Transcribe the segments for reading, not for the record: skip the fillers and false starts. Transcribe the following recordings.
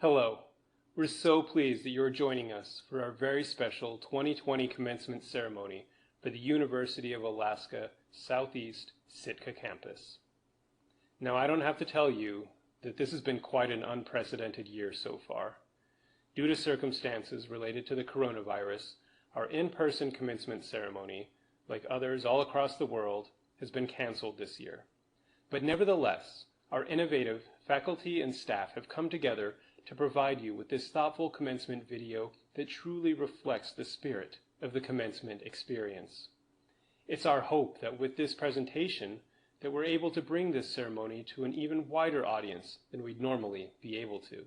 Hello. We're so pleased that you are joining us for our very special 2020 commencement ceremony for the University of Alaska Southeast Sitka campus. Now, I don't have to tell you that this has been quite an unprecedented year so far. Due to circumstances related to the coronavirus, our in-person commencement ceremony, like others all across the world, has been canceled this year. But nevertheless, our innovative faculty and staff have come together to provide you with this thoughtful commencement video that truly reflects the spirit of the commencement experience. It's our hope that with this presentation that we're able to bring this ceremony to an even wider audience than we'd normally be able to.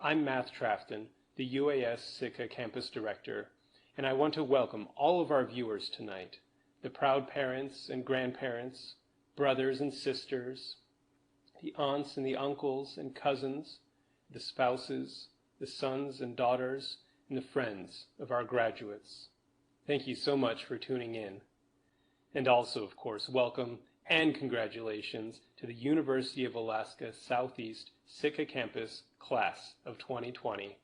I'm Matt Trafton, the UAS Sitka Campus Director, and I want to welcome all of our viewers tonight, the proud parents and grandparents, brothers and sisters, the aunts and the uncles and cousins, the spouses, the sons and daughters, and the friends of our graduates. Thank you so much for tuning in. And also, of course, welcome and congratulations to the University of Alaska Southeast Sitka Campus Class of 2020.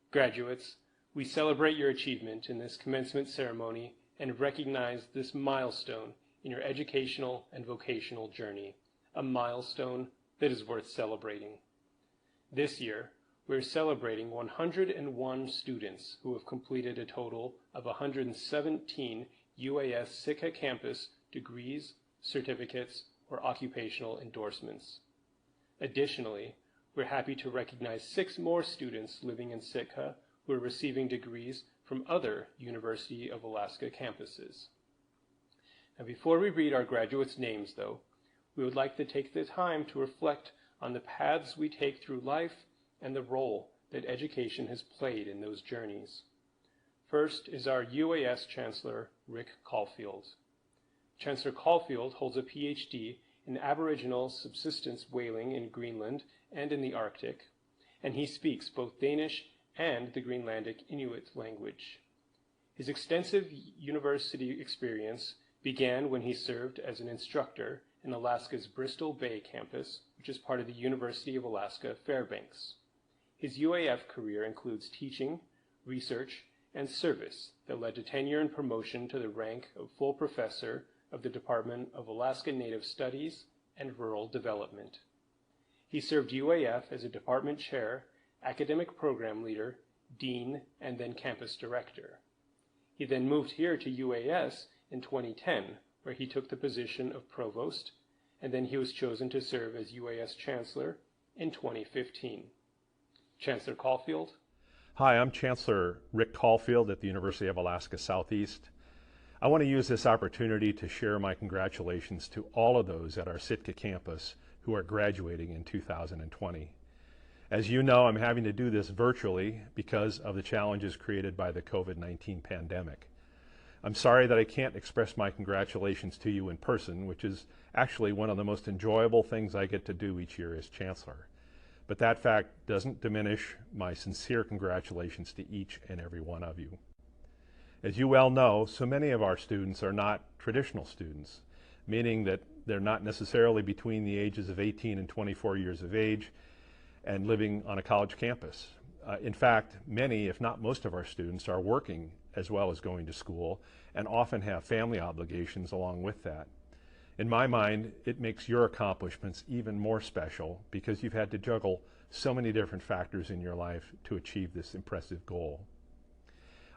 Graduates, we celebrate your achievement in this commencement ceremony and recognize this milestone in your educational and vocational journey, a milestone that is worth celebrating. This year, we're celebrating 101 students who have completed a total of 117 UAS Sitka campus degrees, certificates, or occupational endorsements. Additionally, we're happy to recognize 6 more students living in Sitka who are receiving degrees from other University of Alaska campuses. Now, before we read our graduates' names, though, we would like to take the time to reflect on the paths we take through life and the role that education has played in those journeys. First is our UAS Chancellor, Rick Caulfield. Chancellor Caulfield holds a PhD in Aboriginal subsistence whaling in Greenland and in the Arctic, and he speaks both Danish and the Greenlandic Inuit language. His extensive university experience began when he served as an instructor in Alaska's Bristol Bay campus, which is part of the University of Alaska Fairbanks. His UAF career includes teaching, research, and service that led to tenure and promotion to the rank of full professor of the Department of Alaska Native Studies and Rural Development. He served UAF as a department chair, academic program leader, dean, and then campus director. He then moved here to UAS in 2010, where he took the position of provost, and then he was chosen to serve as UAS Chancellor in 2015. Chancellor Caulfield. Hi, I'm Chancellor Rick Caulfield at the University of Alaska Southeast. I want to use this opportunity to share my congratulations to all of those at our Sitka campus who are graduating in 2020. As you know, I'm having to do this virtually because of the challenges created by the COVID-19 pandemic. I'm sorry that I can't express my congratulations to you in person, which is actually one of the most enjoyable things I get to do each year as Chancellor. But that fact doesn't diminish my sincere congratulations to each and every one of you. As you well know, so many of our students are not traditional students, meaning that they're not necessarily between the ages of 18 and 24 years of age and living on a college campus. In fact, many, if not most of our students are working as well as going to school and often have family obligations along with that. In my mind, it makes your accomplishments even more special because you've had to juggle so many different factors in your life to achieve this impressive goal.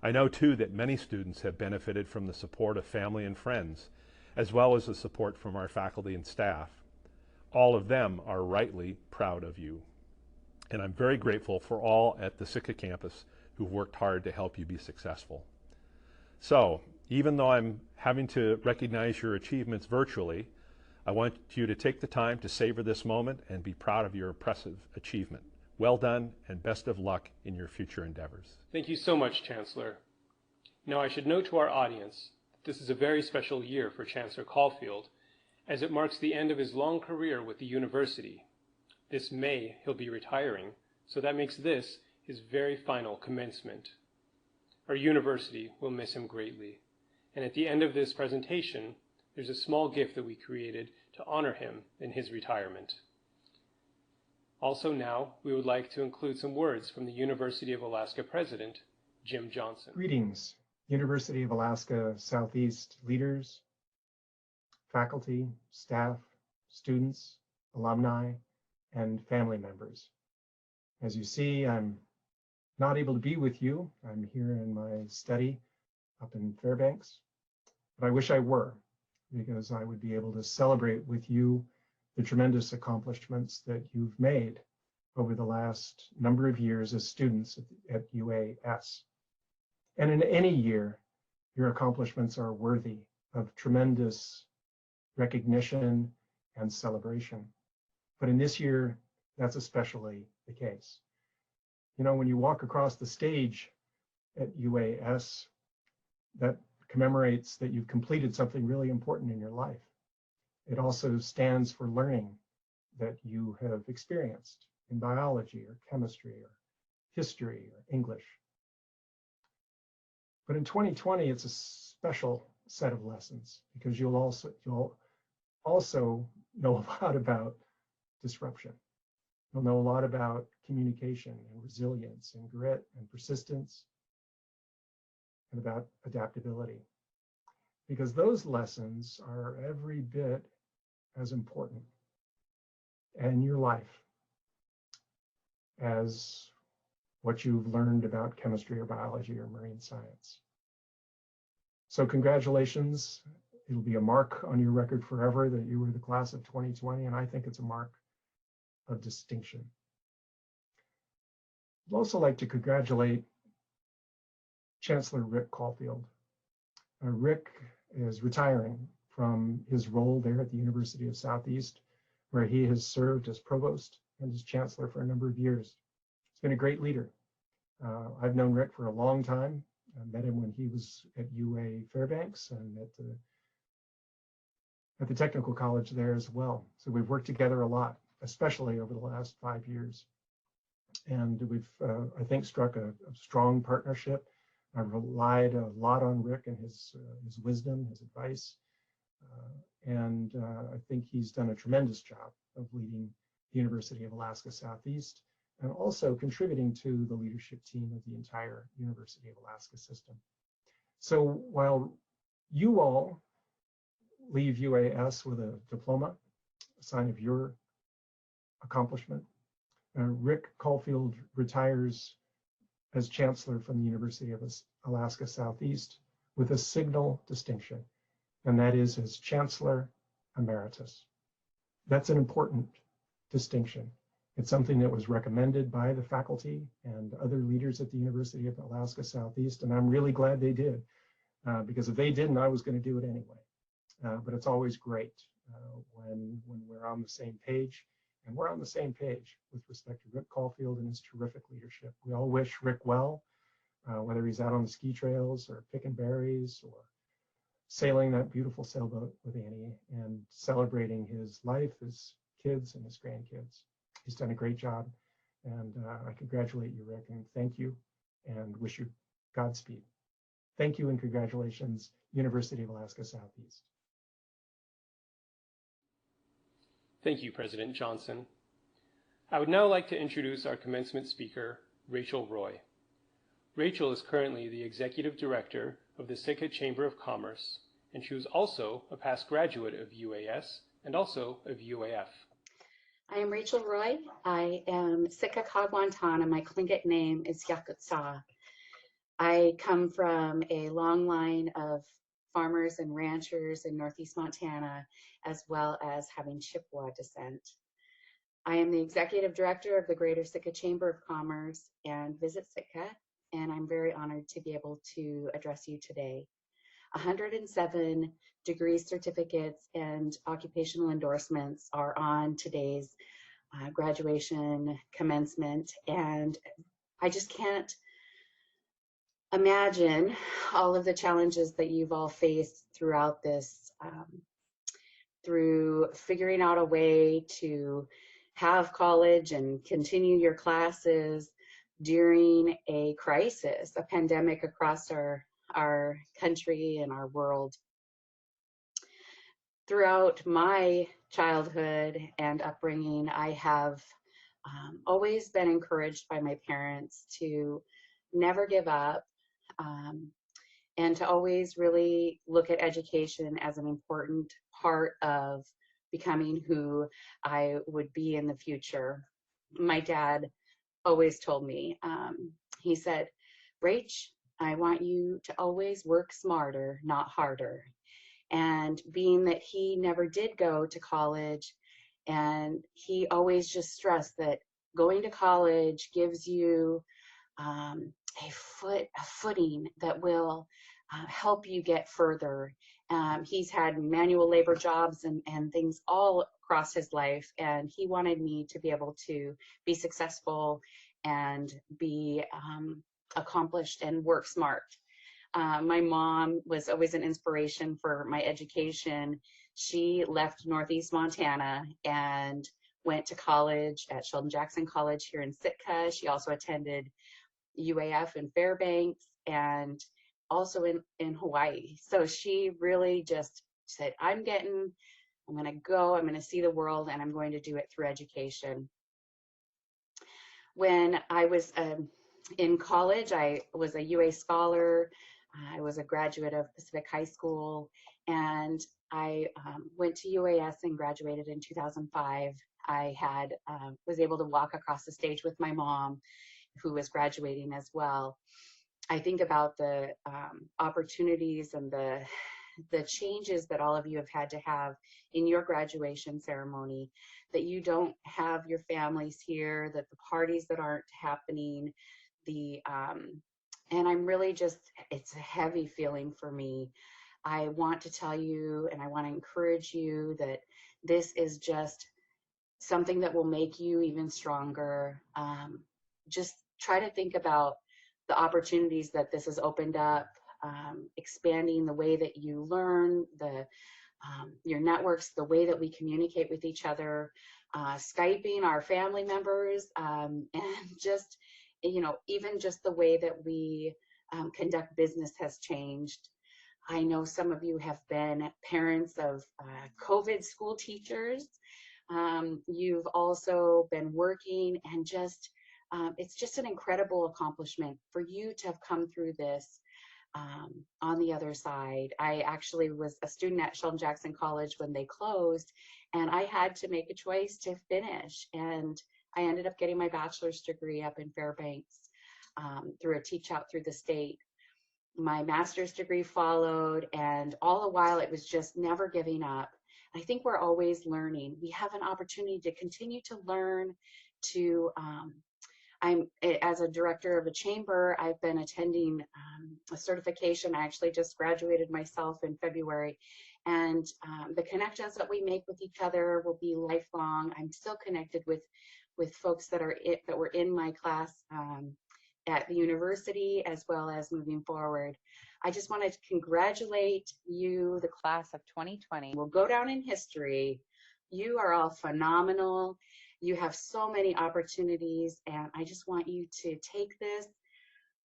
I know too that many students have benefited from the support of family and friends, as well as the support from our faculty and staff. All of them are rightly proud of you. And I'm very grateful for all at the Sitka campus who've worked hard to help you be successful. So, even though I'm having to recognize your achievements virtually, I want you to take the time to savor this moment and be proud of your impressive achievement. Well done, and best of luck in your future endeavors. Thank you so much, Chancellor. Now, I should note to our audience that this is a very special year for Chancellor Caulfield, as it marks the end of his long career with the university. This May, he'll be retiring, so that makes this his very final commencement. Our university will miss him greatly, and at the end of this presentation, there's a small gift that we created to honor him in his retirement. Also now, we would like to include some words from the University of Alaska President, Jim Johnson. Greetings, University of Alaska Southeast leaders, faculty, staff, students, alumni, and family members. As you see, I'm not able to be with you. I'm here in my study up in Fairbanks, but I wish I were, because I would be able to celebrate with you the tremendous accomplishments that you've made over the last number of years as students at UAS. And in any year, your accomplishments are worthy of tremendous recognition and celebration. But in this year, that's especially the case. You know, when you walk across the stage at UAS, that commemorates that you've completed something really important in your life. It also stands for learning that you have experienced in biology or chemistry or history or English. But in 2020, it's a special set of lessons because you'll also know a lot about disruption. You'll know a lot about communication and resilience and grit and persistence and about adaptability. Because those lessons are every bit as important in your life as what you've learned about chemistry or biology or marine science. So congratulations. It'll be a mark on your record forever that you were the class of 2020, and I think it's a mark of distinction. I'd also like to congratulate Chancellor Rick Caulfield. Rick is retiring from his role there at the University of Southeast, where he has served as provost and as chancellor for a number of years. He's been a great leader. I've known Rick for a long time. I met him when he was at UA Fairbanks and at the technical college there as well. So we've worked together a lot, especially over the last 5 years. And we've, I think, struck a strong partnership. I've relied a lot on Rick and his wisdom, his advice. And I think he's done a tremendous job of leading the University of Alaska Southeast and also contributing to the leadership team of the entire University of Alaska system. So while you all leave UAS with a diploma, a sign of your accomplishment, Rick Caulfield retires as Chancellor from the University of Alaska Southeast with a signal distinction, and that is as Chancellor Emeritus. That's an important distinction. It's something that was recommended by the faculty and other leaders at the University of Alaska Southeast, and I'm really glad they did, because if they didn't, I was going to do it anyway. But it's always great when we're on the same page, and we're on the same page with respect to Rick Caulfield and his terrific leadership. We all wish Rick well, whether he's out on the ski trails or picking berries or sailing that beautiful sailboat with Annie and celebrating his life, his kids, and his grandkids. He's done a great job, and I congratulate you, Rick, and thank you, and wish you Godspeed. Thank you and congratulations, University of Alaska Southeast. Thank you, President Johnson. I would now like to introduce our commencement speaker, Rachel Roy. Rachel is currently the Executive Director of the Sitka Chamber of Commerce, and she was also a past graduate of UAS and also of UAF. I am Rachel Roy. I am Sitka Kagwantan, and my Tlingit name is Yakutsa. I come from a long line of farmers and ranchers in Northeast Montana, as well as having Chippewa descent. I am the Executive Director of the Greater Sitka Chamber of Commerce and Visit Sitka, and I'm very honored to be able to address you today. 107 degree certificates and occupational endorsements are on today's graduation commencement, and I just can't imagine all of the challenges that you've all faced throughout this, through figuring out a way to have college and continue your classes during a crisis, a pandemic across our country and our world. Throughout my childhood and upbringing, I have always been encouraged by my parents to never give up, and to always really look at education as an important part of becoming who I would be in the future. My dad always told me, he said, Rach, I want you to always work smarter, not harder. And being that he never did go to college, and he always just stressed that going to college gives you a footing that will help you get further. He's had manual labor jobs and things all across his life, and he wanted me to be able to be successful and be accomplished and work smart. My mom was always an inspiration for my education. She left Northeast Montana and went to college at Sheldon Jackson College here in Sitka. She also attended UAF in Fairbanks and also in Hawaii. So she really just said, I'm going to go, I'm going to see the world, and I'm going to do it through education. When I was in college, I was a UA scholar. I was a graduate of Pacific High School, and I went to UAS and graduated in 2005. I was able to walk across the stage with my mom, who was graduating as well. I think about the opportunities and the changes that all of you have had to have in your graduation ceremony, that you don't have your families here, that the parties that aren't happening, and I'm really just, it's a heavy feeling for me. I want to tell you, and I want to encourage you, that this is just something that will make you even stronger. Just try to think about the opportunities that this has opened up, expanding the way that you learn, your networks, the way that we communicate with each other, Skyping our family members, and just, even just the way that we conduct business has changed. I know some of you have been parents of COVID school teachers. You've also been working, and just it's just an incredible accomplishment for you to have come through this on the other side. I actually was a student at Sheldon Jackson College when they closed, and I had to make a choice to finish, and I ended up getting my bachelor's degree up in Fairbanks through a teach out through the state. My master's degree followed, and all the while it was just never giving up. I think we're always learning. We have an opportunity to continue to learn, as a director of a chamber, I've been attending a certification. I actually just graduated myself in February, and the connections that we make with each other will be lifelong. I'm still connected with folks that were in my class at the university, as well as moving forward. I just wanted to congratulate you, the class of 2020. We'll go down in history. You are all phenomenal. You have so many opportunities, and I just want you to take this,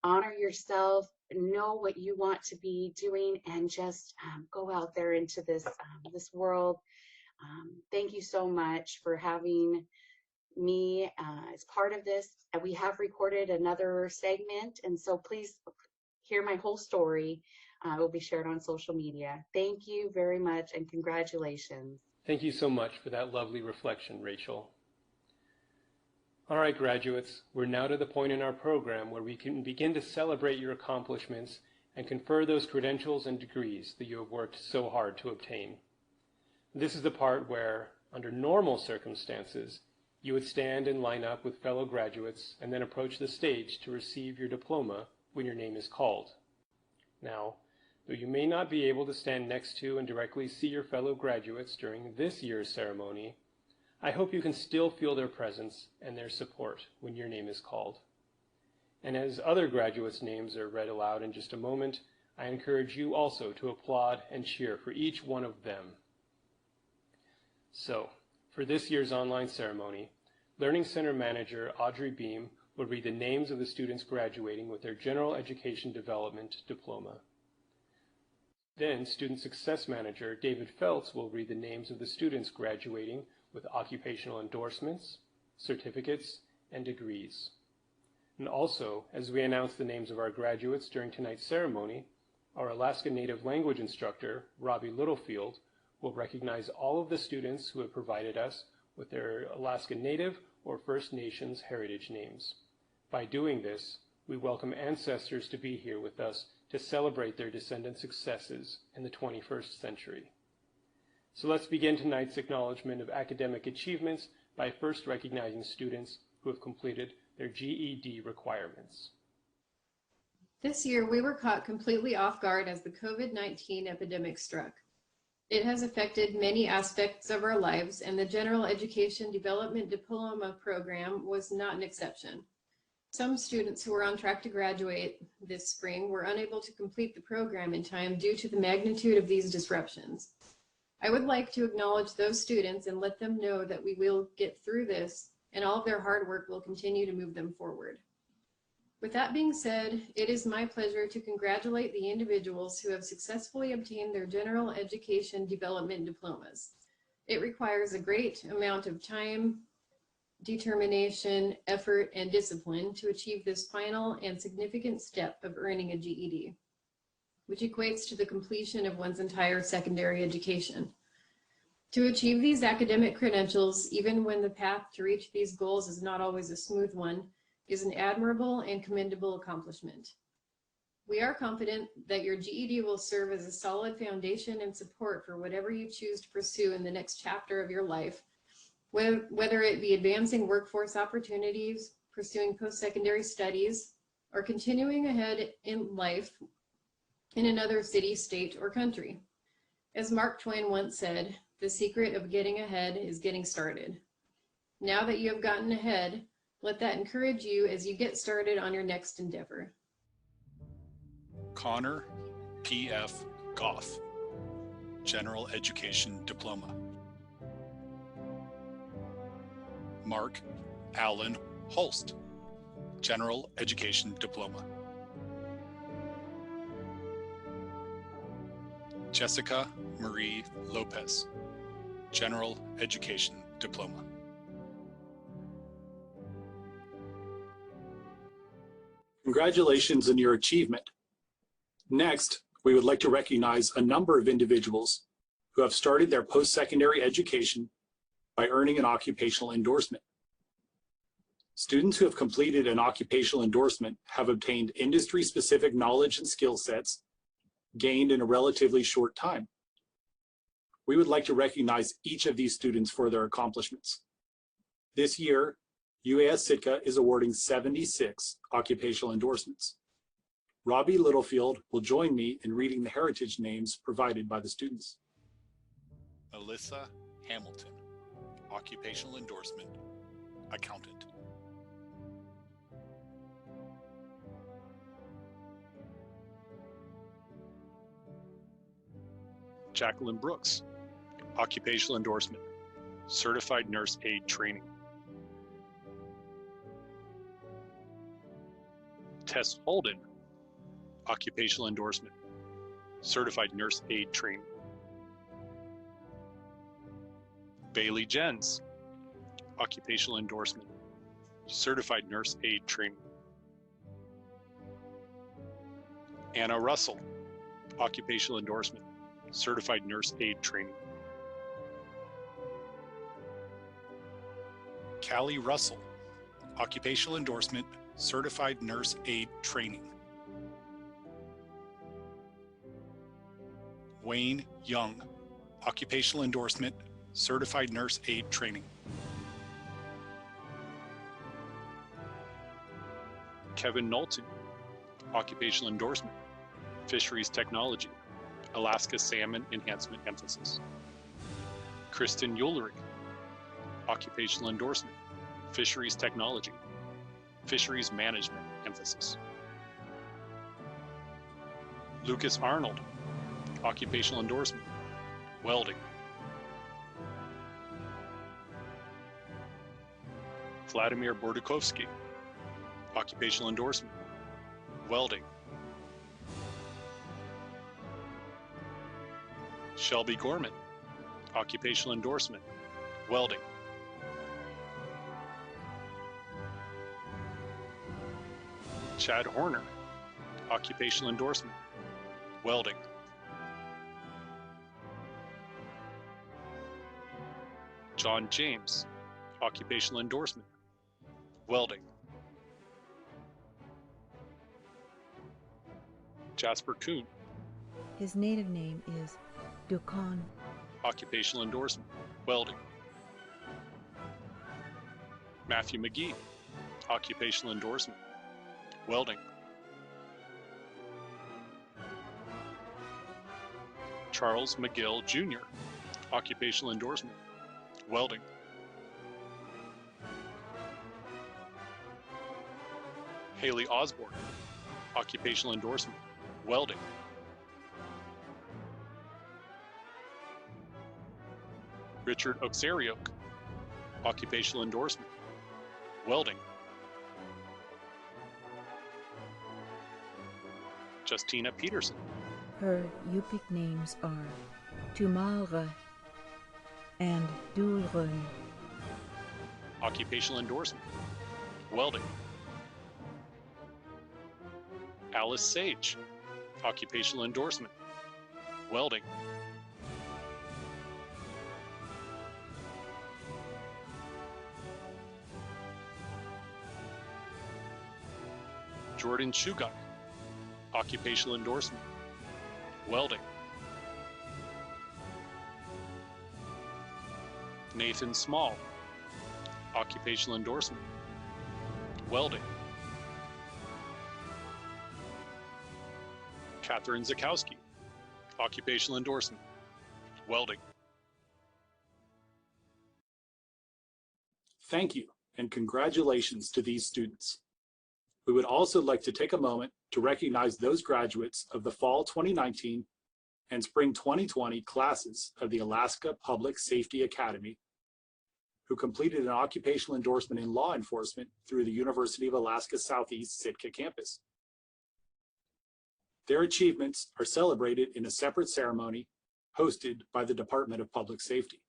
honor yourself, know what you want to be doing, and just go out there into this world. Thank you so much for having me as part of this. We have recorded another segment, and so please hear my whole story. It will be shared on social media. Thank you very much, and congratulations. Thank you so much for that lovely reflection, Rachel. All right, graduates, we're now to the point in our program where we can begin to celebrate your accomplishments and confer those credentials and degrees that you have worked so hard to obtain. This is the part where, under normal circumstances, you would stand and line up with fellow graduates and then approach the stage to receive your diploma when your name is called. Now, though you may not be able to stand next to and directly see your fellow graduates during this year's ceremony, I hope you can still feel their presence and their support when your name is called. And as other graduates' names are read aloud in just a moment, I encourage you also to applaud and cheer for each one of them. So, for this year's online ceremony, Learning Center Manager Audrey Beam will read the names of the students graduating with their General Education Development Diploma. Then, Student Success Manager David Feltz will read the names of the students graduating with Occupational Endorsements, certificates, and degrees. And also, as we announce the names of our graduates during tonight's ceremony, our Alaska Native Language instructor, Robbie Littlefield, will recognize all of the students who have provided us with their Alaska Native or First Nations heritage names. By doing this, we welcome ancestors to be here with us to celebrate their descendants' successes in the 21st century. So let's begin tonight's acknowledgement of academic achievements by first recognizing students who have completed their GED requirements. This year, we were caught completely off guard as the COVID-19 epidemic struck. It has affected many aspects of our lives, and the General Education Development Diploma program was not an exception. Some students who were on track to graduate this spring were unable to complete the program in time due to the magnitude of these disruptions. I would like to acknowledge those students and let them know that we will get through this, and all of their hard work will continue to move them forward. With that being said, it is my pleasure to congratulate the individuals who have successfully obtained their General Education Development Diplomas. It requires a great amount of time, determination, effort, and discipline to achieve this final and significant step of earning a GED, which equates to the completion of one's entire secondary education. To achieve these academic credentials, even when the path to reach these goals is not always a smooth one, is an admirable and commendable accomplishment. We are confident that your GED will serve as a solid foundation and support for whatever you choose to pursue in the next chapter of your life, whether it be advancing workforce opportunities, pursuing post-secondary studies, or continuing ahead in life in another city, state, or country. As Mark Twain once said, the secret of getting ahead is getting started. Now that you have gotten ahead, let that encourage you as you get started on your next endeavor. Connor P.F. Goff, General Education Diploma. Mark Allen Holst, General Education Diploma. Jessica Marie Lopez, General Education Diploma. Congratulations on your achievement. Next, we would like to recognize a number of individuals who have started their post-secondary education by earning an occupational endorsement. Students who have completed an occupational endorsement have obtained industry-specific knowledge and skill sets gained in a relatively short time. We would like to recognize each of these students for their accomplishments. This year, UAS Sitka is awarding 76 occupational endorsements. Robbie Littlefield will join me in reading the heritage names provided by the students. Melissa Hamilton, Occupational Endorsement, Accountant. Jacqueline Brooks, Occupational Endorsement, Certified Nurse Aide Training. Tess Holden, Occupational Endorsement, Certified Nurse Aide Training. Bailey Jens, Occupational Endorsement, Certified Nurse Aide Training. Anna Russell, Occupational Endorsement, Certified Nurse Aide Training. Callie Russell, Occupational Endorsement, Certified Nurse Aide Training. Wayne Young, Occupational Endorsement, Certified Nurse Aide Training. Kevin Knowlton, Occupational Endorsement, Fisheries Technology, Alaska Salmon Enhancement Emphasis. Kristen Ulrich, Occupational Endorsement, Fisheries Technology, Fisheries Management Emphasis. Lucas Arnold, Occupational Endorsement, Welding. Vladimir Bordakovsky, Occupational Endorsement, Welding. Shelby Gorman, Occupational Endorsement, Welding. Chad Horner, Occupational Endorsement, Welding. John James, Occupational Endorsement, Welding. Jasper Kuhn, His native name is Dukan. Occupational Endorsement, Welding. Matthew McGee, Occupational Endorsement, Welding. Charles McGill Jr., Occupational Endorsement, Welding. Haley Osborne, Occupational Endorsement, Welding. Richard Oxarioke, Occupational Endorsement, Welding. Justina Peterson, Her Yupik names are Tumalra and Dulrun. Occupational Endorsement, Welding. Alice Sage, Occupational Endorsement, Welding. Jordan Shugak, Occupational Endorsement, Welding. Nathan Small, Occupational Endorsement, Welding. Catherine Zakowski, Occupational Endorsement, Welding. Thank you, and congratulations to these students. We would also like to take a moment to recognize those graduates of the Fall 2019 and Spring 2020 classes of the Alaska Public Safety Academy who completed an occupational endorsement in law enforcement through the University of Alaska Southeast Sitka campus. Their achievements are celebrated in a separate ceremony hosted by the Department of Public Safety.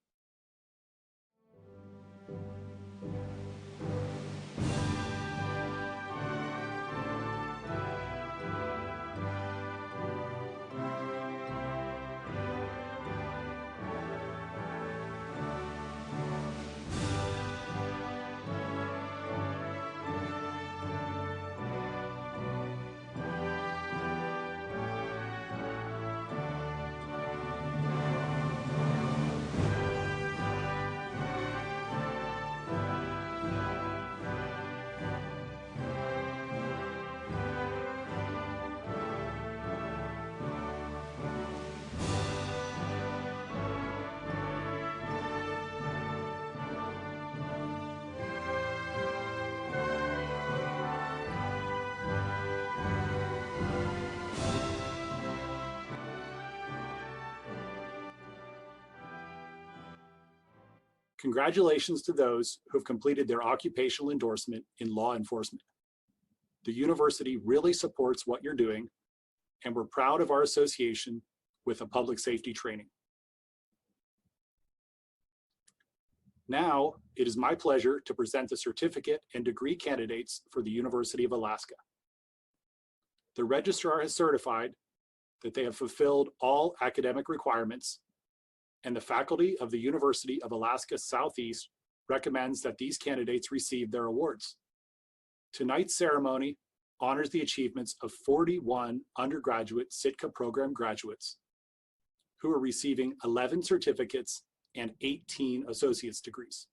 Congratulations to those who have completed their occupational endorsement in law enforcement. The university really supports what you're doing, and we're proud of our association with a public safety training. Now, it is my pleasure to present the certificate and degree candidates for the University of Alaska. The registrar has certified that they have fulfilled all academic requirements, and the faculty of the University of Alaska Southeast recommends that these candidates receive their awards. Tonight's ceremony honors the achievements of 41 undergraduate Sitka program graduates who are receiving 11 certificates and 18 associate's degrees.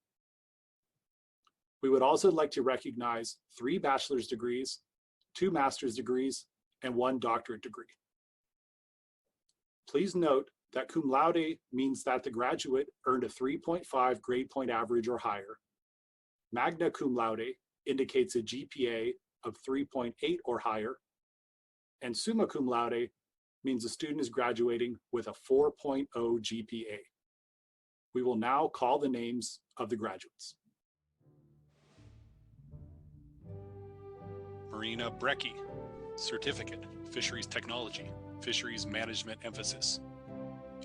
We would also like to recognize 3 bachelor's degrees, 2 master's degrees, and 1 doctorate degree. Please note that cum laude means that the graduate earned a 3.5 grade point average or higher. Magna cum laude indicates a GPA of 3.8 or higher. And summa cum laude means the student is graduating with a 4.0 GPA. We will now call the names of the graduates. Marina Brecky, Certificate, Fisheries Technology, Fisheries Management Emphasis.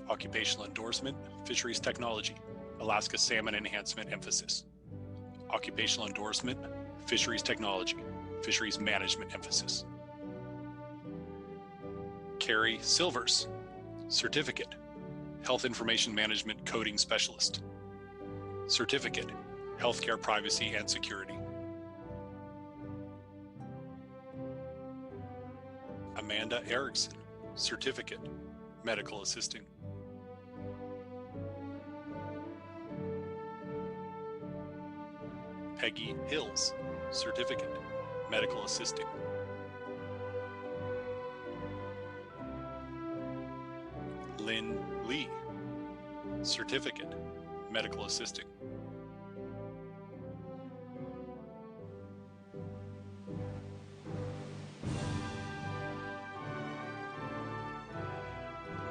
Occupational Endorsement, Fisheries Technology, Alaska Salmon Enhancement Emphasis. Occupational Endorsement, Fisheries Technology, Fisheries Management emphasis. Carrie Silvers, Certificate, Health Information Management Coding Specialist. Certificate, Healthcare Privacy and Security. Amanda Erickson, Certificate, Medical Assisting. Peggy Hills, Certificate, Medical Assisting. Lynn Lee, Certificate, Medical Assisting.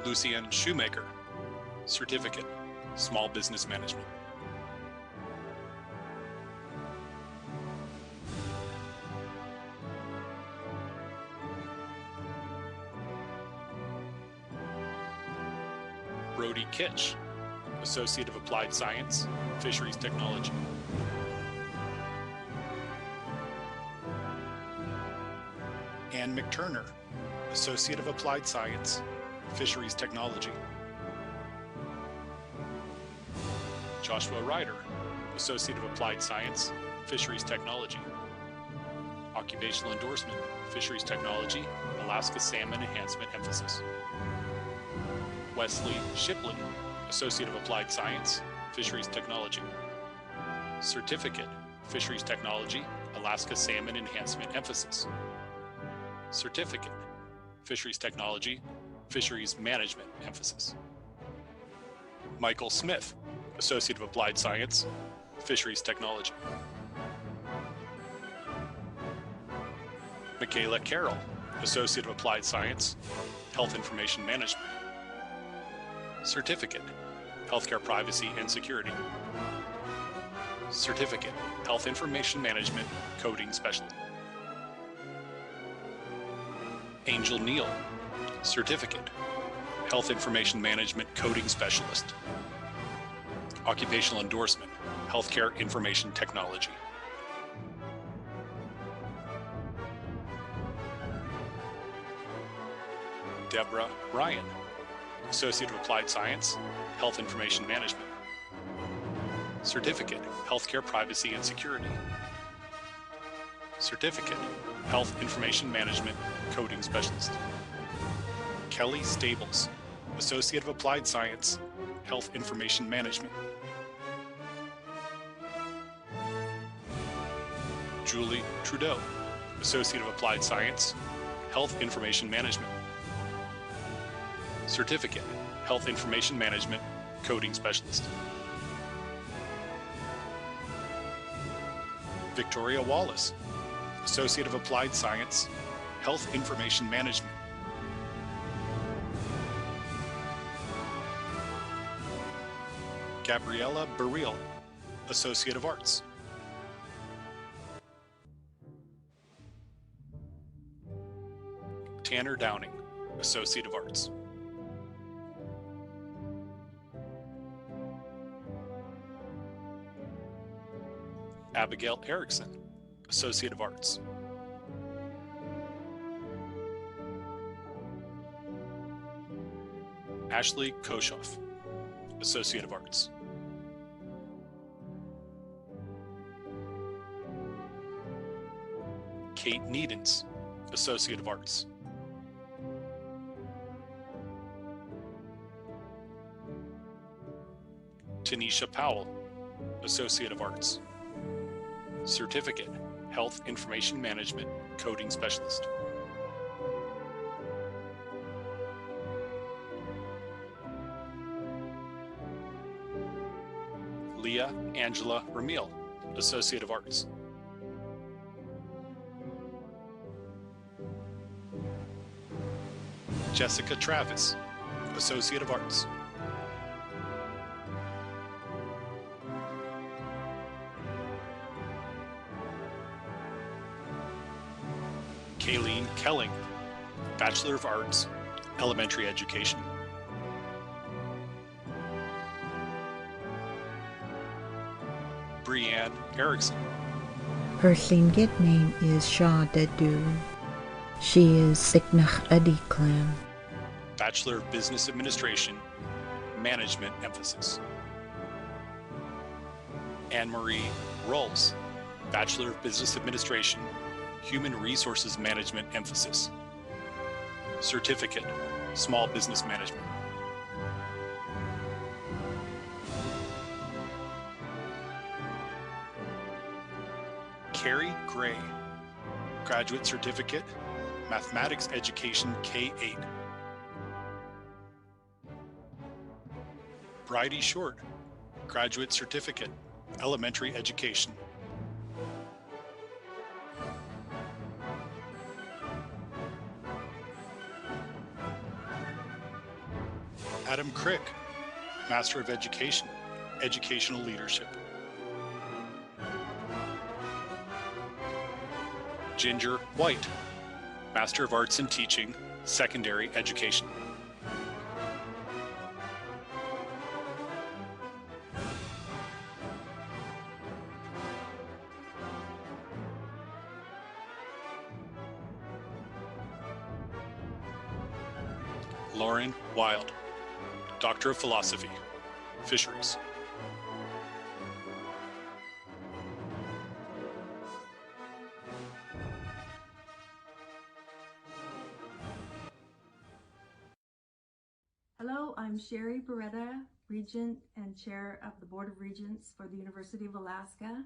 Lucienne Shoemaker, Certificate, Small Business Management. Brody Kitch, Associate of Applied Science, Fisheries Technology. Ann McTurner, Associate of Applied Science, Fisheries Technology. Joshua Ryder, Associate of Applied Science, Fisheries Technology. Occupational Endorsement, Fisheries Technology, Alaska Salmon Enhancement emphasis. Wesley Shipley, Associate of Applied Science, Fisheries Technology. Certificate, Fisheries Technology, Alaska Salmon Enhancement emphasis. Certificate, Fisheries Technology, Fisheries Management emphasis. Michael Smith, Associate of Applied Science, Fisheries Technology. Michaela Carroll, Associate of Applied Science, Health Information Management. Certificate, Healthcare Privacy and Security. Certificate, Health Information Management Coding Specialist. Angel Neal, Certificate, Health Information Management Coding Specialist. Occupational Endorsement, Healthcare Information Technology. Deborah Ryan, Associate of Applied Science, Health Information Management. Certificate, Healthcare Privacy and Security. Certificate, Health Information Management Coding Specialist. Kelly Stables, Associate of Applied Science, Health Information Management. Julie Trudeau, Associate of Applied Science, Health Information Management. Certificate, Health Information Management Coding Specialist. Victoria Wallace, Associate of Applied Science, Health Information Management. Gabriella Burrell, Associate of Arts. Tanner Downing, Associate of Arts. Abigail Erickson, Associate of Arts. Ashley Koshoff, Associate of Arts. Kate Needens, Associate of Arts. Tanisha Powell, Associate of Arts. Certificate, Health Information Management Coding Specialist. Leah Angela Ramil, Associate of Arts. Jessica Travis, Associate of Arts. Kayleen Kelling, Bachelor of Arts, Elementary Education. Brianne Erickson, Her Tlingit name is Shah Dedu. She is Siknach Adi clan. Bachelor of Business Administration, Management emphasis. Anne-Marie Rolls, Bachelor of Business Administration, Human Resources Management emphasis. Certificate, Small Business Management. Carrie Gray, Graduate Certificate, Mathematics Education K-8. Bridie Short, Graduate Certificate, Elementary Education. Adam Crick, Master of Education, Educational Leadership. Ginger White, Master of Arts in Teaching, Secondary Education. Lauren Wild, Doctor of Philosophy, Fisheries. Hello, I'm Sherry Beretta, Regent and Chair of the Board of Regents for the University of Alaska.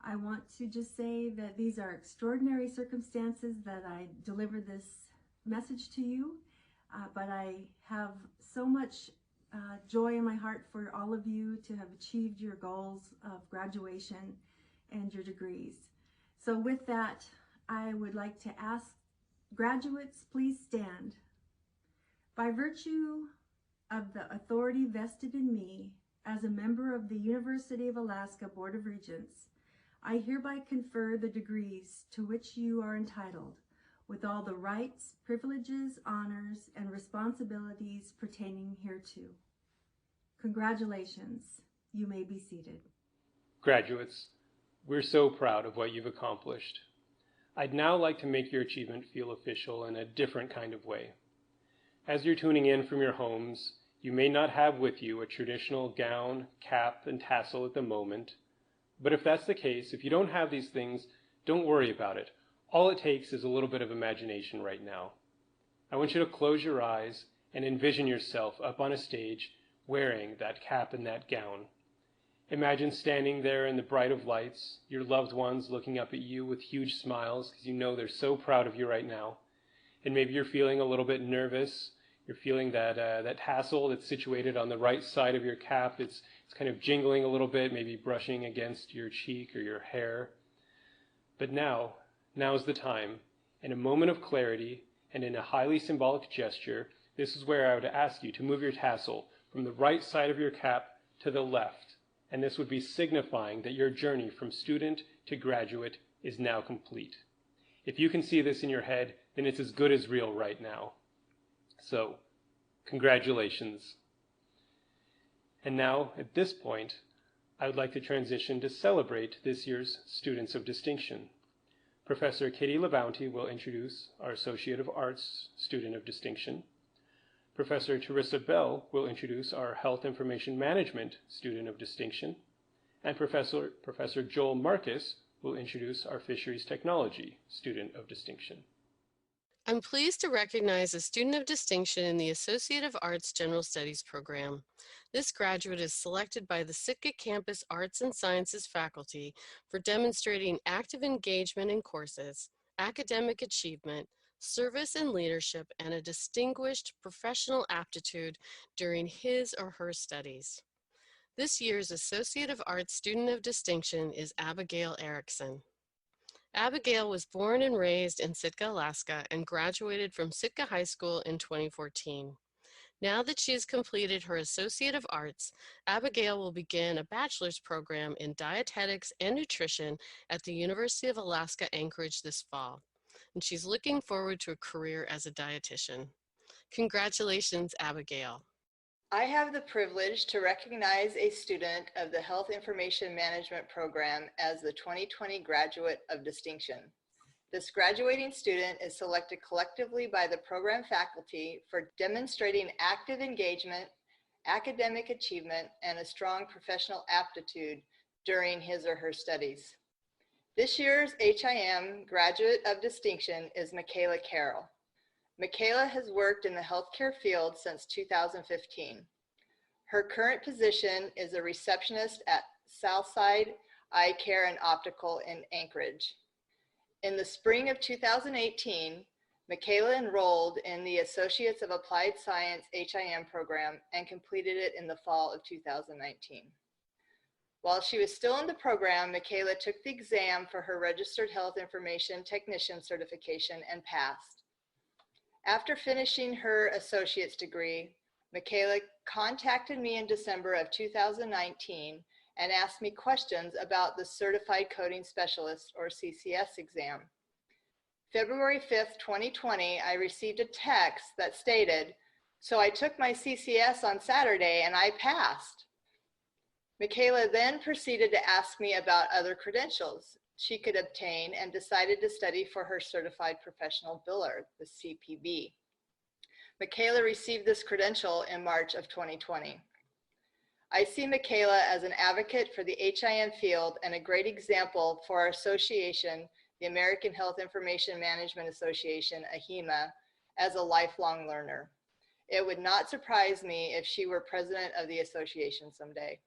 I want to just say that these are extraordinary circumstances that I deliver this message to you, but I have so much joy in my heart for all of you to have achieved your goals of graduation and your degrees. So with that, I would like to ask graduates, please stand. By virtue of the authority vested in me as a member of the University of Alaska Board of Regents, I hereby confer the degrees to which you are entitled, with all the rights, privileges, honors, and responsibilities pertaining hereto. Congratulations. You may be seated. Graduates, we're so proud of what you've accomplished. I'd now like to make your achievement feel official in a different kind of way. As you're tuning in from your homes, you may not have with you a traditional gown, cap, and tassel at the moment. But if that's the case, if you don't have these things, don't worry about it. All it takes is a little bit of imagination right now. I want you to close your eyes and envision yourself up on a stage wearing that cap and that gown. Imagine standing there in the bright of lights, your loved ones looking up at you with huge smiles because you know they're so proud of you right now. And maybe you're feeling a little bit nervous. You're feeling that that tassel that's situated on the right side of your cap. It's kind of jingling a little bit, maybe brushing against your cheek or your hair. But now's the time. In a moment of clarity and in a highly symbolic gesture, this is where I would ask you to move your tassel from the right side of your cap to the left. And this would be signifying that your journey from student to graduate is now complete. If you can see this in your head, then it's as good as real right now. So, congratulations. And now, at this point, I would like to transition to celebrate this year's Students of Distinction. Professor Katie LaBounty will introduce our Associate of Arts Student of Distinction. Professor Teresa Bell will introduce our Health Information Management Student of Distinction. And Professor Joel Marcus will introduce our Fisheries Technology Student of Distinction. I'm pleased to recognize a student of distinction in the Associate of Arts General Studies program. This graduate is selected by the Sitka Campus Arts and Sciences faculty for demonstrating active engagement in courses, academic achievement, service and leadership, and a distinguished professional aptitude during his or her studies. This year's Associate of Arts Student of Distinction is Abigail Erickson. Abigail was born and raised in Sitka, Alaska, and graduated from Sitka High School in 2014. Now that she has completed her Associate of Arts, Abigail will begin a bachelor's program in dietetics and nutrition at the University of Alaska Anchorage this fall, and she's looking forward to a career as a dietitian. Congratulations, Abigail. I have the privilege to recognize a student of the Health Information Management program as the 2020 Graduate of Distinction. This graduating student is selected collectively by the program faculty for demonstrating active engagement, academic achievement, and a strong professional aptitude during his or her studies. This year's HIM Graduate of Distinction is Michaela Carroll. Michaela has worked in the healthcare field since 2015. Her current position is a receptionist at Southside Eye Care and Optical in Anchorage. In the spring of 2018, Michaela enrolled in the Associates of Applied Science HIM program and completed it in the fall of 2019. While she was still in the program, Michaela took the exam for her Registered Health Information Technician certification and passed. After finishing her associate's degree, Michaela contacted me in December of 2019 and asked me questions about the Certified Coding Specialist or CCS exam. February 5th, 2020, I received a text that stated, "So I took my CCS on Saturday and I passed." Michaela then proceeded to ask me about other credentials she could obtain and decided to study for her Certified Professional Biller, the CPB. Michaela received this credential in March of 2020. I see Michaela as an advocate for the HIM field and a great example for our association, the American Health Information Management Association, AHIMA, as a lifelong learner. It would not surprise me if she were president of the association someday.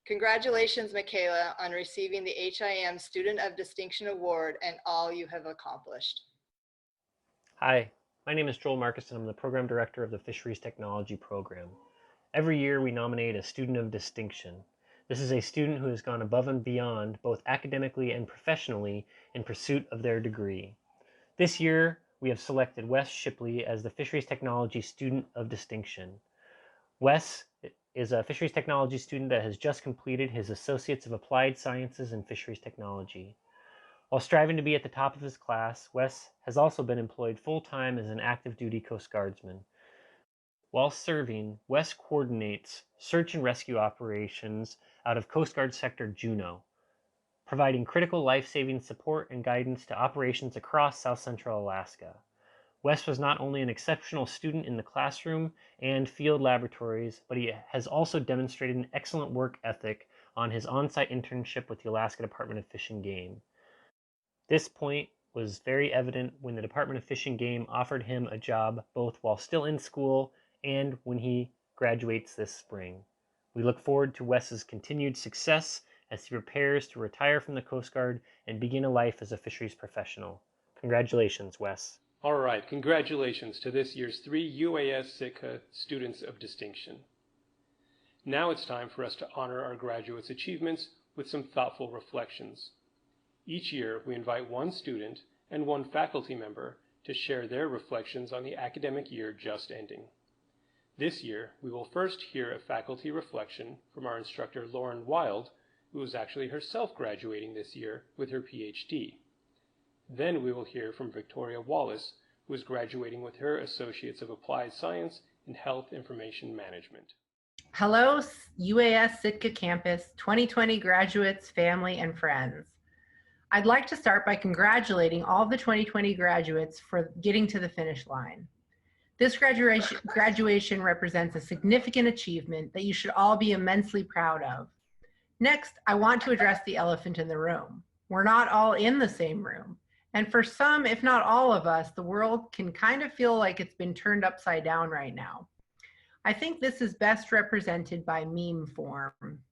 Congratulations, Michaela, on receiving the HIM Student of Distinction Award and all you have accomplished. Hi, my name is Joel Marcus and I'm the Program Director of the Fisheries Technology Program. Every year we nominate a Student of Distinction. This is a student who has gone above and beyond, both academically and professionally, in pursuit of their degree. This year we have selected Wes Shipley as the Fisheries Technology Student of Distinction. Wes is a fisheries technology student that has just completed his Associates of Applied Sciences in Fisheries Technology. While striving to be at the top of his class, Wes has also been employed full-time as an active duty Coast Guardsman. While serving, Wes coordinates search and rescue operations out of Coast Guard Sector Juneau, providing critical life-saving support and guidance to operations across South Central Alaska. Wes was not only an exceptional student in the classroom and field laboratories, but he has also demonstrated an excellent work ethic on his on-site internship with the Alaska Department of Fish and Game. This point was very evident when the Department of Fish and Game offered him a job both while still in school and when he graduates this spring. We look forward to Wes's continued success as he prepares to retire from the Coast Guard and begin a life as a fisheries professional. Congratulations, Wes. All right, congratulations to this year's 3 UAS Sitka Students of Distinction. Now it's time for us to honor our graduates' achievements with some thoughtful reflections. Each year, we invite one student and one faculty member to share their reflections on the academic year just ending. This year, we will first hear a faculty reflection from our instructor Lauren Wild, who is actually herself graduating this year with her PhD. Then we will hear from Victoria Wallace, who is graduating with her Associates of Applied Science in Health Information Management. Hello, UAS Sitka Campus 2020 graduates, family, and friends. I'd like to start by congratulating all of the 2020 graduates for getting to the finish line. This graduation represents a significant achievement that you should all be immensely proud of. Next, I want to address the elephant in the room. We're not all in the same room. And for some, if not all of us, the world can kind of feel like it's been turned upside down right now. I think this is best represented by meme form.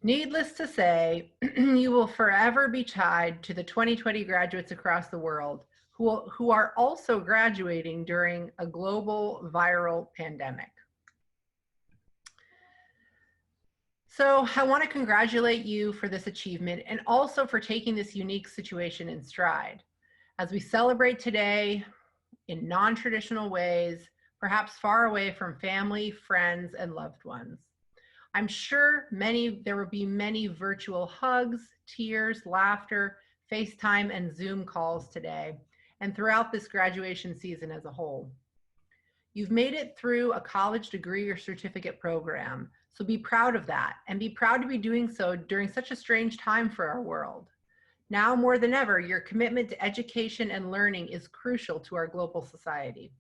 Needless to say, you will forever be tied to the 2020 graduates across the world who are also graduating during a global viral pandemic. So I want to congratulate you for this achievement and also for taking this unique situation in stride. As we celebrate today in non-traditional ways, perhaps far away from family, friends, and loved ones. I'm sure there will be many virtual hugs, tears, laughter, FaceTime, and Zoom calls today. and throughout this graduation season as a whole. You've made it through a college degree or certificate program, so be proud of that, and be proud to be doing so during such a strange time for our world. Now more than ever, your commitment to education and learning is crucial to our global society.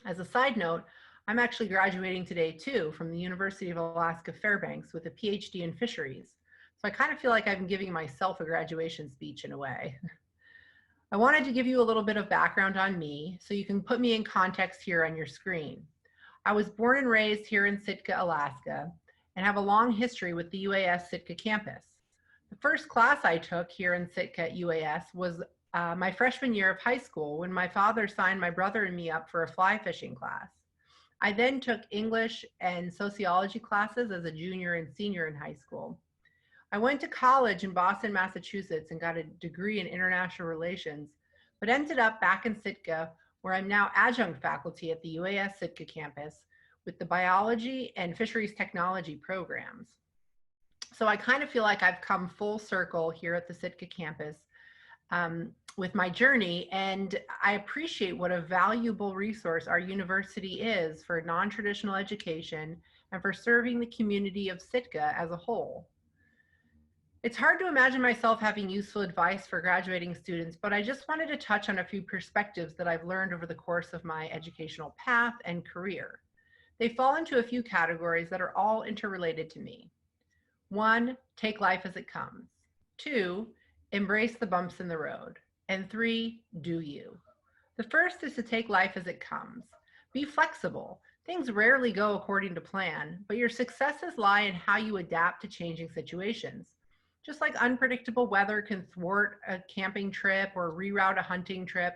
As a side note, I'm actually graduating today too from the University of Alaska Fairbanks with a PhD in fisheries. So I kind of feel like I'm giving myself a graduation speech in a way. I wanted to give you a little bit of background on me so you can put me in context here on your screen. I was born and raised here in Sitka, Alaska, and have a long history with the UAS Sitka campus. The first class I took here in Sitka at UAS was my freshman year of high school when my father signed my brother and me up for a fly fishing class. I then took English and sociology classes as a junior and senior in high school. I went to college in Boston, Massachusetts and got a degree in international relations, but ended up back in Sitka where I'm now adjunct faculty at the UAS Sitka campus with the biology and fisheries technology programs. So I kind of feel like I've come full circle here at the Sitka campus with my journey, and I appreciate what a valuable resource our university is for non-traditional education and for serving the community of Sitka as a whole. It's hard to imagine myself having useful advice for graduating students, but I just wanted to touch on a few perspectives that I've learned over the course of my educational path and career. They fall into a few categories that are all interrelated to me. 1, take life as it comes. 2, embrace the bumps in the road. And 3, do you. The first is to take life as it comes. Be flexible. Things rarely go according to plan, but your successes lie in how you adapt to changing situations. Just like unpredictable weather can thwart a camping trip or reroute a hunting trip,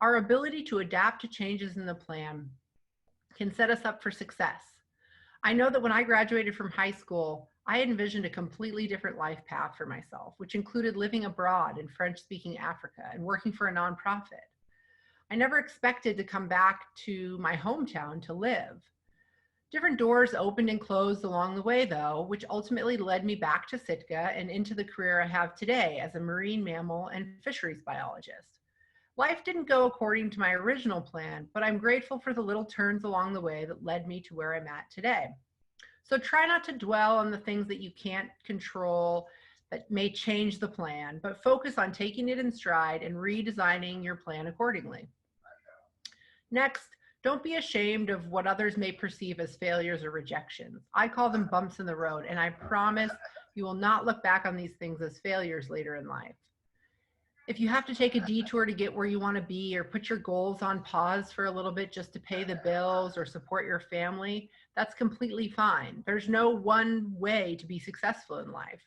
our ability to adapt to changes in the plan can set us up for success. I know that when I graduated from high school, I envisioned a completely different life path for myself, which included living abroad in French-speaking Africa and working for a nonprofit. I never expected to come back to my hometown to live. Different doors opened and closed along the way, though, which ultimately led me back to Sitka and into the career I have today as a marine mammal and fisheries biologist. Life didn't go according to my original plan, but I'm grateful for the little turns along the way that led me to where I'm at today. So try not to dwell on the things that you can't control that may change the plan, but focus on taking it in stride and redesigning your plan accordingly. Next, don't be ashamed of what others may perceive as failures or rejections. I call them bumps in the road, and I promise you will not look back on these things as failures later in life. If you have to take a detour to get where you want to be or put your goals on pause for a little bit just to pay the bills or support your family, that's completely fine. There's no one way to be successful in life.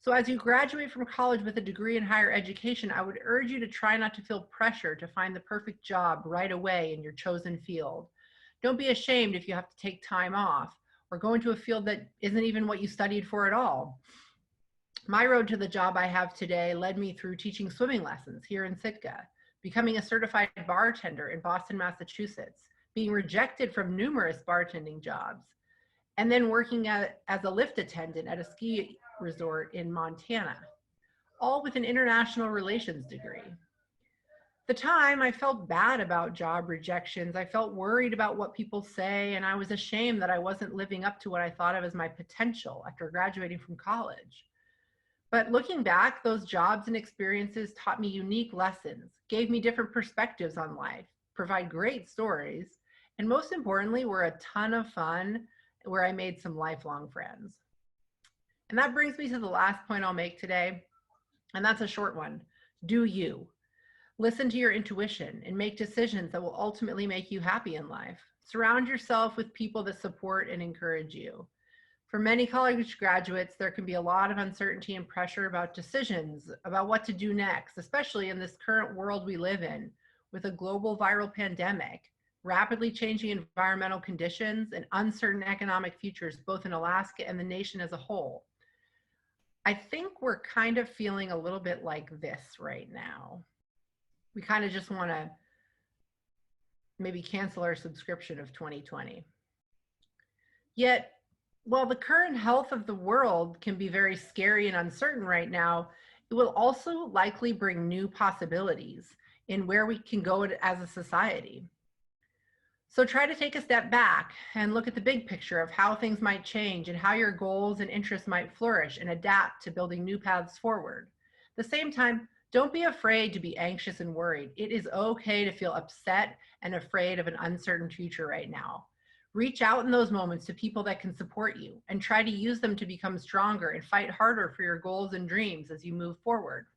So as you graduate from college with a degree in higher education, I would urge you to try not to feel pressure to find the perfect job right away in your chosen field. Don't be ashamed if you have to take time off or go into a field that isn't even what you studied for at all. My road to the job I have today led me through teaching swimming lessons here in Sitka, becoming a certified bartender in Boston, Massachusetts, being rejected from numerous bartending jobs, and then working as a lift attendant at a ski resort in Montana, all with an international relations degree. At the time, I felt bad about job rejections. I felt worried about what people say, and I was ashamed that I wasn't living up to what I thought of as my potential after graduating from college. But looking back, those jobs and experiences taught me unique lessons, gave me different perspectives on life, provide great stories, and most importantly, were a ton of fun where I made some lifelong friends. And that brings me to the last point I'll make today, and that's a short one. Do you. Listen to your intuition and make decisions that will ultimately make you happy in life. Surround yourself with people that support and encourage you. For many college graduates, there can be a lot of uncertainty and pressure about decisions, about what to do next, especially in this current world we live in, with a global viral pandemic, rapidly changing environmental conditions, and uncertain economic futures, both in Alaska and the nation as a whole. I think we're kind of feeling a little bit like this right now. We kind of just want to maybe cancel our subscription of 2020. Yet, while the current health of the world can be very scary and uncertain right now, it will also likely bring new possibilities. in where we can go as a society. So try to take a step back and look at the big picture of how things might change and how your goals and interests might flourish and adapt to building new paths forward. At the same time, don't be afraid to be anxious and worried. It is okay to feel upset and afraid of an uncertain future right now. Reach out in those moments to people that can support you and try to use them to become stronger and fight harder for your goals and dreams as you move forward.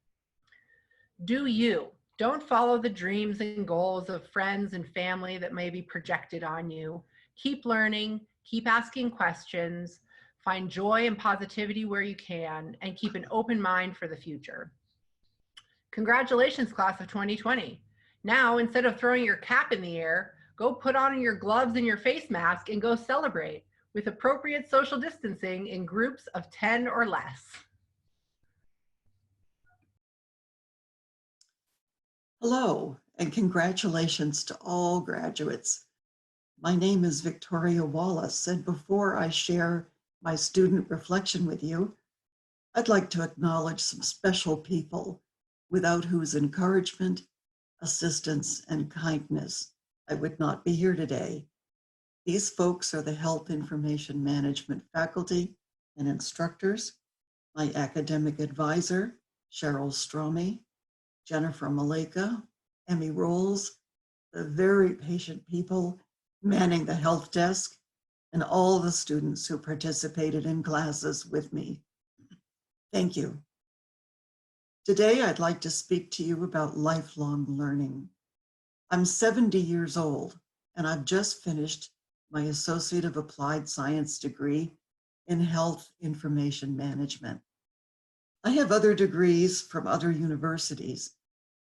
Do you. Don't follow the dreams and goals of friends and family that may be projected on you. Keep learning, keep asking questions, find joy and positivity where you can, and keep an open mind for the future. Congratulations, class of 2020. Now, instead of throwing your cap in the air, go put on your gloves and your face mask and go celebrate with appropriate social distancing in groups of 10 or less. Hello, and congratulations to all graduates. My name is Victoria Wallace, and before I share my student reflection with you, I'd like to acknowledge some special people without whose encouragement, assistance, and kindness I would not be here today. These folks are the Health Information Management faculty and instructors, my academic advisor, Cheryl Stromey, Jennifer Maleka, Emmy Rolls, the very patient people manning the health desk, and all the students who participated in classes with me. Thank you. Today, I'd like to speak to you about lifelong learning. I'm 70 years old, and I've just finished my Associate of Applied Science degree in Health Information Management. I have other degrees from other universities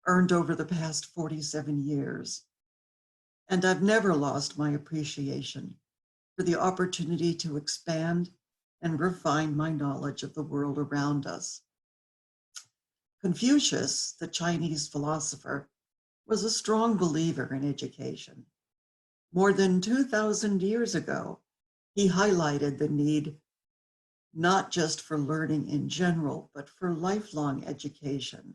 earned over the past 47 years, and I've never lost my appreciation for the opportunity to expand and refine my knowledge of the world around us. Confucius, the Chinese philosopher, was a strong believer in education. More than 2,000 years ago, he highlighted the need not just for learning in general, but for lifelong education.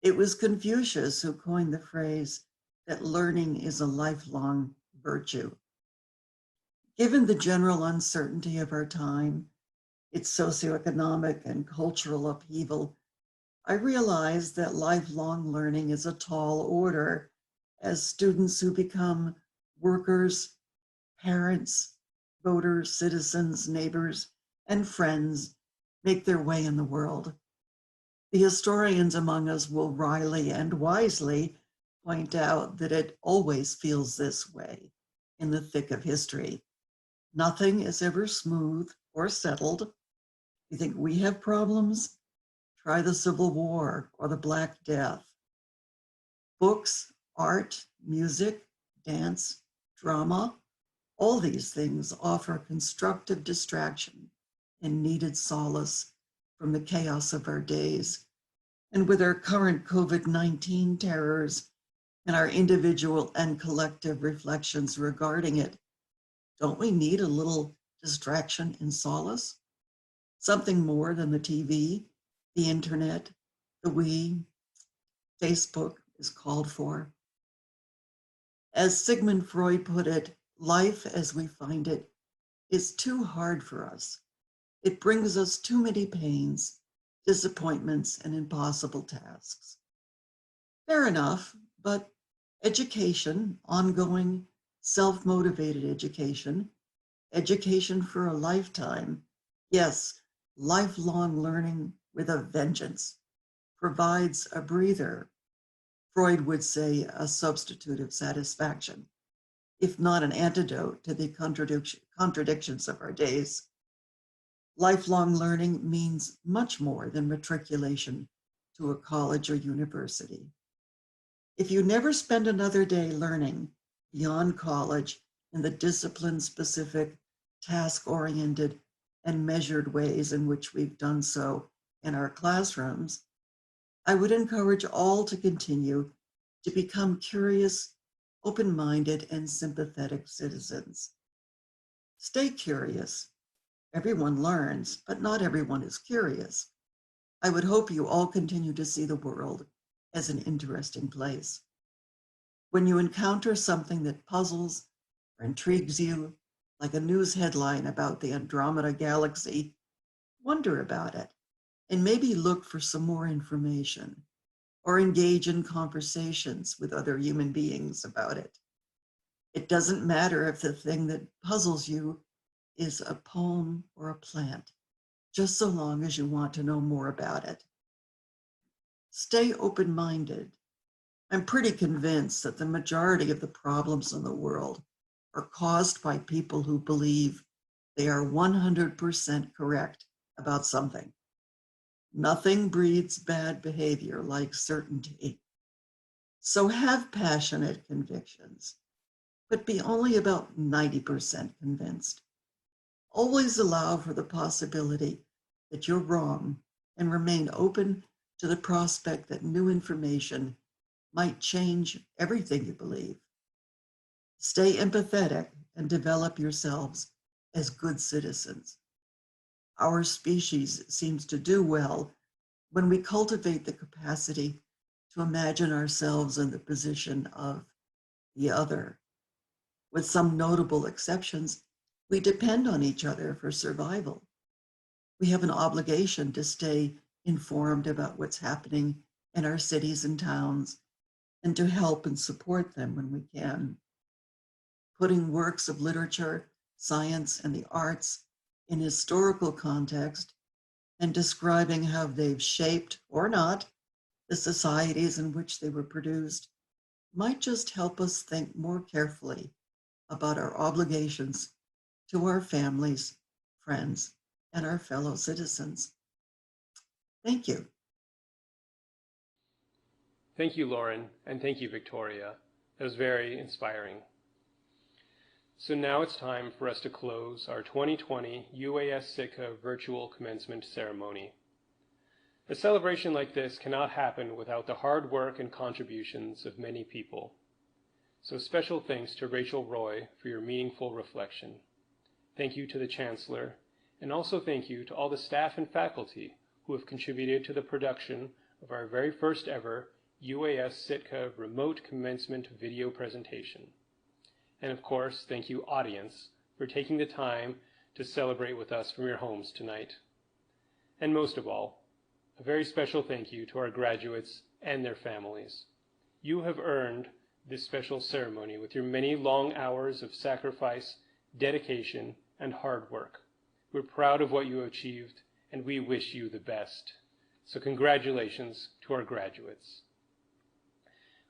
It was Confucius who coined the phrase that learning is a lifelong virtue. Given the general uncertainty of our time, its socioeconomic and cultural upheaval, I realize that lifelong learning is a tall order as students who become workers, parents, voters, citizens, neighbors, and friends make their way in the world. The historians among us will wryly and wisely point out that it always feels this way in the thick of history. Nothing is ever smooth or settled. You think we have problems? Try the Civil War or the Black Death. Books, art, music, dance, drama, all these things offer constructive distraction and needed solace from the chaos of our days. And with our current COVID-19 terrors and our individual and collective reflections regarding it, don't we need a little distraction and solace? Something more than the TV, the internet, the Wii, Facebook is called for. As Sigmund Freud put it, life as we find it is too hard for us. It brings us too many pains, disappointments, and impossible tasks. Fair enough, but education, ongoing, self-motivated education, education for a lifetime, yes, lifelong learning with a vengeance, provides a breather. Freud would say a substitute of satisfaction, if not an antidote to the contradictions of our days. Lifelong learning means much more than matriculation to a college or university. If you never spend another day learning beyond college in the discipline-specific, task-oriented, and measured ways in which we've done so in our classrooms, I would encourage all to continue to become curious, open-minded, and sympathetic citizens. Stay curious. Everyone learns, but not everyone is curious. I would hope you all continue to see the world as an interesting place. When you encounter something that puzzles or intrigues you, like a news headline about the Andromeda Galaxy, wonder about it and maybe look for some more information or engage in conversations with other human beings about it. It doesn't matter if the thing that puzzles you is a poem or a plant, just so long as you want to know more about it. Stay open-minded. I'm pretty convinced that the majority of the problems in the world are caused by people who believe they are 100% correct about something. Nothing breeds bad behavior like certainty. So have passionate convictions, but be only about 90% convinced. Always allow for the possibility that you're wrong and remain open to the prospect that new information might change everything you believe. Stay empathetic and develop yourselves as good citizens. Our species seems to do well when we cultivate the capacity to imagine ourselves in the position of the other. With some notable exceptions, we depend on each other for survival. We have an obligation to stay informed about what's happening in our cities and towns and to help and support them when we can. Putting works of literature, science, and the arts in historical context and describing how they've shaped or not the societies in which they were produced might just help us think more carefully about our obligations to our families, friends, and our fellow citizens. Thank you. Thank you, Lauren, and thank you, Victoria. That was very inspiring. So now it's time for us to close our 2020 UAS Sitka virtual commencement ceremony. A celebration like this cannot happen without the hard work and contributions of many people. So special thanks to Rachel Roy for your meaningful reflection. Thank you to the Chancellor, and also thank you to all the staff and faculty who have contributed to the production of our very first ever UAS Sitka remote commencement video presentation. And of course, thank you, audience, for taking the time to celebrate with us from your homes tonight. And most of all, a very special thank you to our graduates and their families. You have earned this special ceremony with your many long hours of sacrifice, dedication, and hard work. We're proud of what you have achieved, and we wish you the best. So congratulations to our graduates.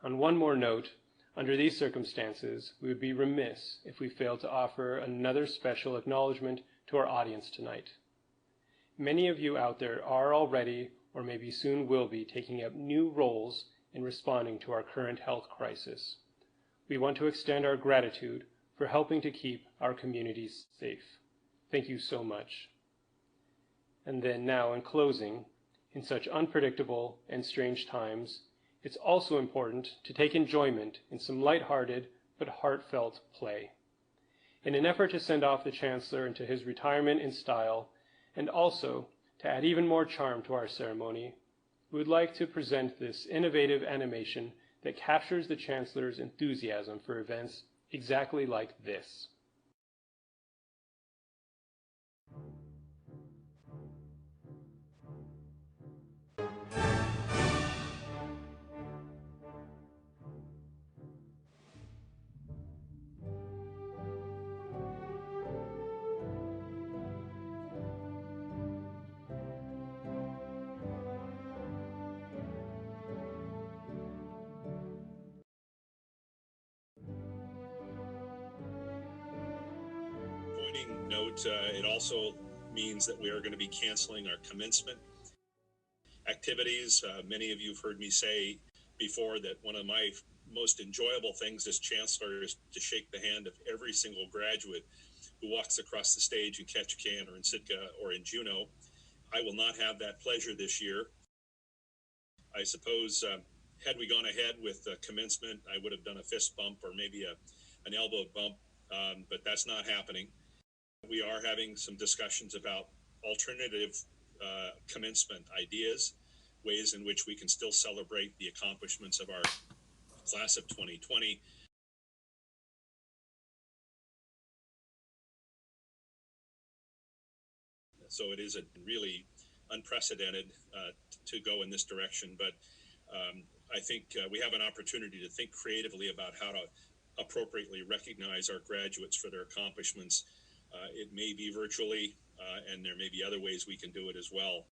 On one more note, under these circumstances, we would be remiss if we failed to offer another special acknowledgement to our audience tonight. Many of you out there are already, or maybe soon will be, taking up new roles in responding to our current health crisis. We want to extend our gratitude for helping to keep our communities safe. Thank you so much. And then now, in closing, in such unpredictable and strange times, it's also important to take enjoyment in some lighthearted but heartfelt play. In an effort to send off the Chancellor into his retirement in style, and also to add even more charm to our ceremony, we would like to present this innovative animation that captures the Chancellor's enthusiasm for events exactly like this. Note, it also means that we are going to be canceling our commencement activities. Many of you have heard me say before that one of my most enjoyable things as Chancellor is to shake the hand of every single graduate who walks across the stage in Ketchikan or in Sitka or in Juneau. I will not have that pleasure this year. I suppose had we gone ahead with commencement, I would have done a fist bump or maybe an elbow bump, but that's not happening. We are having some discussions about alternative commencement ideas. ways in which we can still celebrate the accomplishments of our class of 2020. So it is a really unprecedented to go in this direction, but I think we have an opportunity to think creatively about how to appropriately recognize our graduates for their accomplishments. It may be virtually, and there may be other ways we can do it as well.